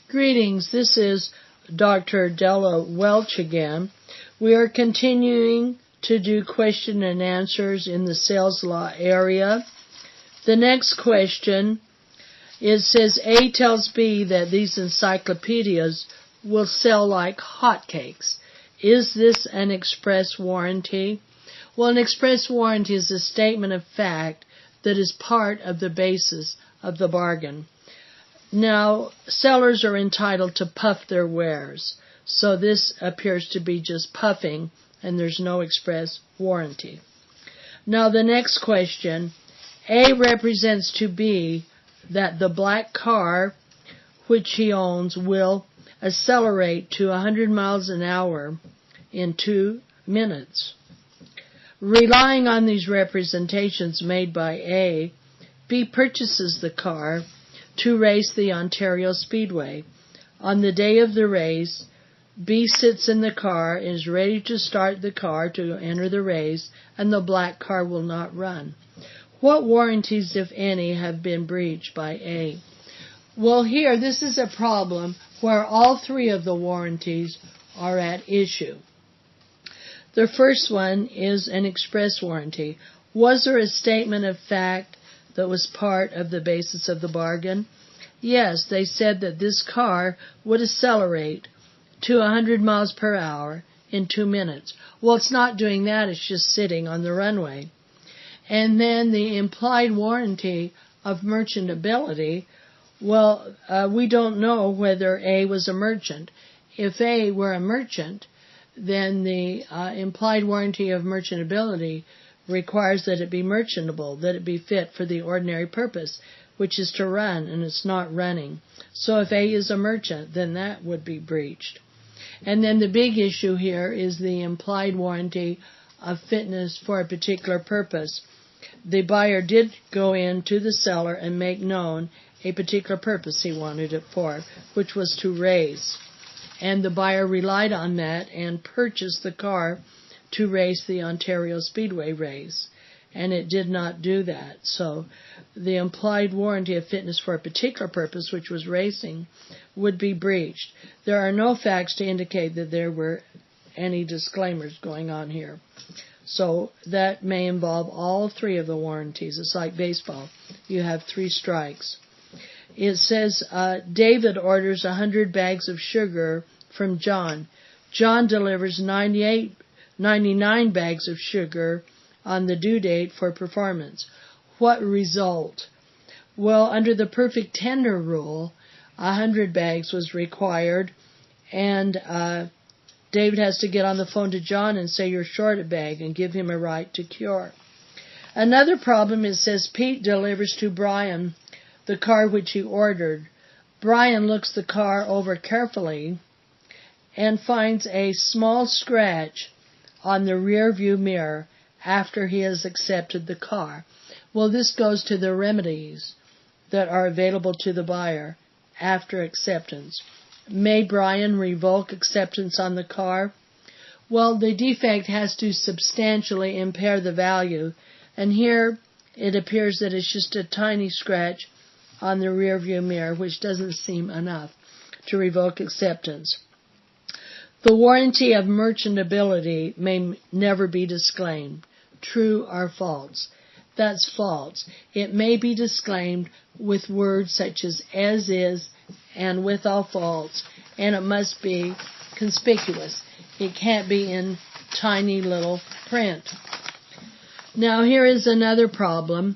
Greetings, this is Dr. Della Welch again. We are continuing to do question and answers in the sales law area. The next question says A tells B that these encyclopedias will sell like hotcakes. Is this an express warranty? Well, an express warranty is a statement of fact that is part of the basis of the bargain. Now, sellers are entitled to puff their wares, so this appears to be just puffing, and there's no express warranty. Now, the next question, A represents to B that the black car, which he owns, will accelerate to 100 miles an hour in 2 minutes. Relying on these representations made by A, B purchases the car to race the Ontario Speedway. On the day of the race, B sits in the car and is ready to start the car to enter the race, and the black car will not run. What warranties, if any, have been breached by A? Well, here, this is a problem where all three of the warranties are at issue. The first one is an express warranty. Was there a statement of fact that was part of the basis of the bargain? Yes, they said that this car would accelerate to 100 miles per hour in 2 minutes. Well, it's not doing that, it's just sitting on the runway. And then the implied warranty of merchantability, well, we don't know whether A was a merchant. If A were a merchant, then the implied warranty of merchantability requires that it be merchantable, that it be fit for the ordinary purpose, which is to run, and it's not running. So if A is a merchant, then that would be breached. And then the big issue here is the implied warranty of fitness for a particular purpose. The buyer did go in to the seller and make known a particular purpose he wanted it for, which was to race. And the buyer relied on that and purchased the car to race the Ontario Speedway race, and it did not do that. So the implied warranty of fitness for a particular purpose, which was racing, would be breached. There are no facts to indicate that there were any disclaimers going on here. So that may involve all three of the warranties. It's like baseball. You have 3 strikes. It says David orders 100 bags of sugar from John. John delivers 99 bags of sugar on the due date for performance. What result? Well, under the perfect tender rule, 100 bags was required, and David has to get on the phone to John and say you're short a bag and give him a right to cure. Another problem, it says Pete delivers to Brian the car which he ordered. Brian looks the car over carefully and finds a small scratch on the rear view mirror after he has accepted the car. Well, this goes to the remedies that are available to the buyer after acceptance. May Brian revoke acceptance on the car? Well, the defect has to substantially impair the value, and here it appears that it's just a tiny scratch on the rear view mirror, which doesn't seem enough to revoke acceptance. The warranty of merchantability may never be disclaimed. True or false? That's false. It may be disclaimed with words such as is and with all faults, and it must be conspicuous. It can't be in tiny little print. Now here is another problem.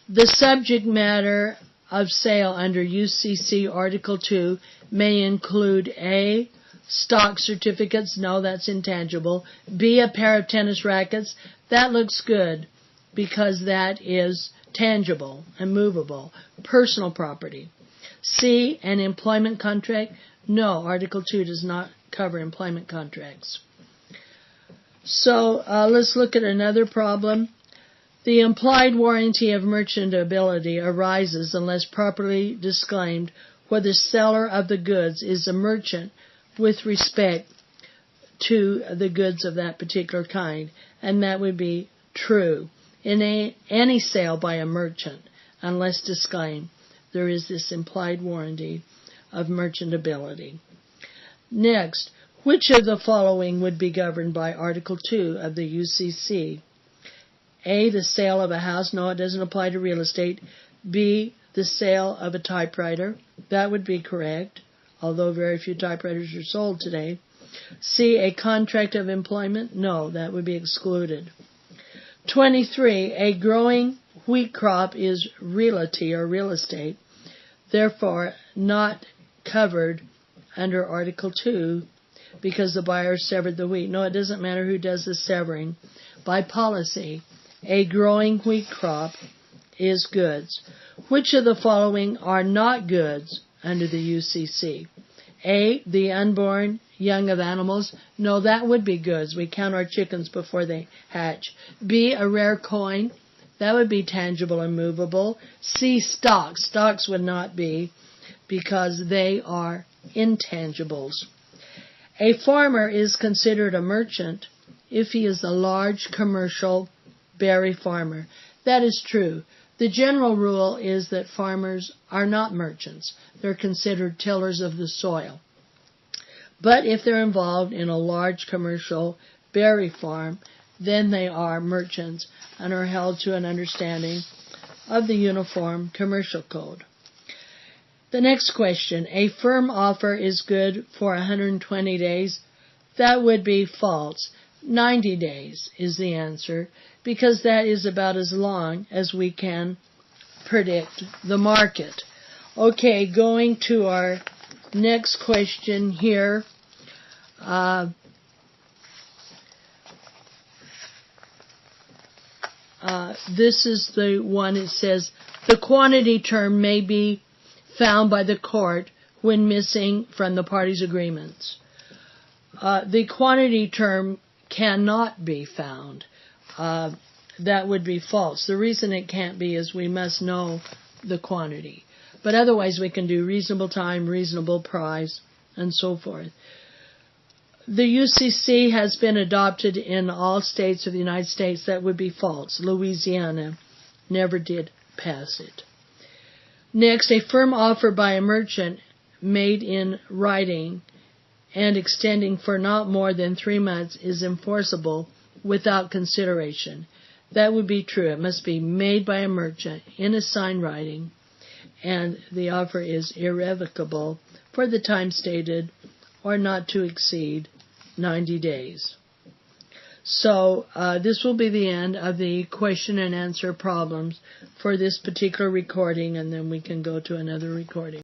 The subject matter of sale under UCC Article 2 may include A, stock certificates. No, that's intangible. B, a pair of tennis rackets. That looks good because that is tangible and movable. Personal property. C, an employment contract. No, Article 2 does not cover employment contracts. So let's look at another problem. The implied warranty of merchantability arises unless properly disclaimed whether the seller of the goods is a merchant with respect to the goods of that particular kind, and that would be true in any sale by a merchant, unless disclaimed. There is this implied warranty of merchantability. Next, which of the following would be governed by Article 2 of the UCC? A, the sale of a house. No, it doesn't apply to real estate. B, the sale of a typewriter. That would be correct, although very few typewriters are sold today. C, a contract of employment. No, that would be excluded. 23, a growing wheat crop is realty or real estate, therefore not covered under Article 2 because the buyer severed the wheat. No, it doesn't matter who does the severing. By policy, a growing wheat crop is goods. Which of the following are not goods under the UCC? A, the unborn young of animals. No, that would be goods. We count our chickens before they hatch. B, a rare coin. That would be tangible and movable. C, stocks. Stocks would not be because they are intangibles. A farmer is considered a merchant if he is a large commercial berry farmer. That is true. The general rule is that farmers are not merchants. They're considered tillers of the soil. But if they're involved in a large commercial berry farm, then they are merchants and are held to an understanding of the Uniform Commercial Code. The next question, a firm offer is good for 120 days. That would be false. 90 days is the answer, because that is about as long as we can predict the market. Okay, going to our next question here. This is the one. It says, the quantity term may be found by the court when missing from the parties' agreements. The quantity term cannot be found. That would be false. The reason it can't be is we must know the quantity. But otherwise we can do reasonable time, reasonable price, and so forth. The UCC has been adopted in all states of the United States. That would be false. Louisiana never did pass it. Next, a firm offer by a merchant made in writing and extending for not more than 3 months is enforceable without consideration. That would be true. It must be made by a merchant in a signed writing, and the offer is irrevocable for the time stated or not to exceed 90 days. So this will be the end of the question and answer problems for this particular recording, and then we can go to another recording.